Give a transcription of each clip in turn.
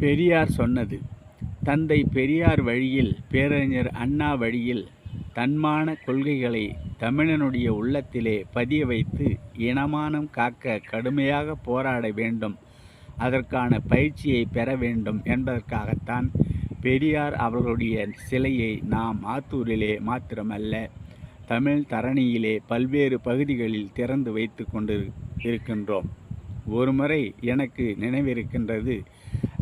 பெரியார் சொன்னது. தந்தை பெரியார் வழியில், பேரறிஞர் அண்ணா வழியில் தன்மான கொள்கைகளை தமிழனுடைய உள்ளத்திலே பதிய வைத்து இனமானம் காக்க கடுமையாக போராட வேண்டும், அதற்கான பயிற்சியை பெற வேண்டும் என்பதற்காகத்தான் பெரியார் அவர்களுடைய சிலையை நாம் ஆத்தூரிலே மாத்திரமல்ல, தமிழ் தரணியிலே பல்வேறு பகுதிகளில் திறந்து வைத்து கொண்டு இருக்கின்றோம். ஒருமுறை எனக்கு நினைவிருக்கின்றது,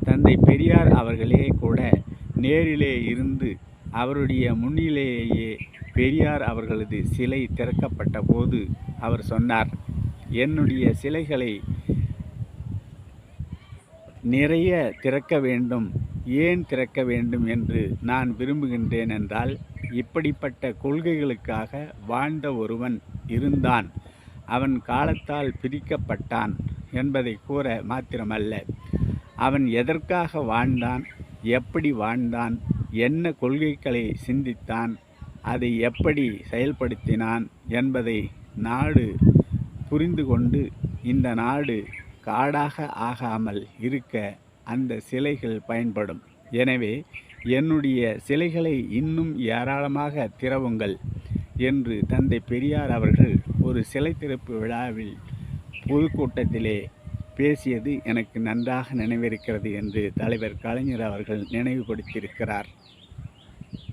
தந்தை பெரியார் அவர்களே கூட நேரிலே இருந்து அவருடைய முன்னிலேயே பெரியார் அவர்களது சிலை திறக்கப்பட்ட போது அவர் சொன்னார், என்னுடைய சிலைகளை நிறைய திறக்க வேண்டும். ஏன் திறக்க வேண்டும் என்று நான் விரும்புகின்றேன் என்றால், இப்படிப்பட்ட கொள்கைகளுக்காக வாழ்ந்த ஒருவன் இருந்தான், அவன் காலத்தால் பிரிக்கப்பட்டான் என்பதை கூற மாத்திரமல்ல, அவன் எதற்காக வாழ்ந்தான், எப்படி வாழ்ந்தான், என்ன கொள்கைகளை சிந்தித்தான், அதை எப்படி செயல்படுத்தினான் என்பதை நாடு புரிந்து கொண்டு இந்த நாடு காடாக ஆகாமல் இருக்க அந்த சிலைகள் பயன்படும். எனவே என்னுடைய சிலைகளை இன்னும் ஏராளமாக திறவுங்கள் என்று தந்தை பெரியார் அவர்கள் ஒரு சிலை திறப்பு விழாவில் பொதுக்கூட்டத்திலே பேசியது எனக்கு நன்றாக நினைவிருக்கிறது என்று தலைவர் கலைஞர் அவர்கள் நினைவுபடுத்தியிருக்கிறார்.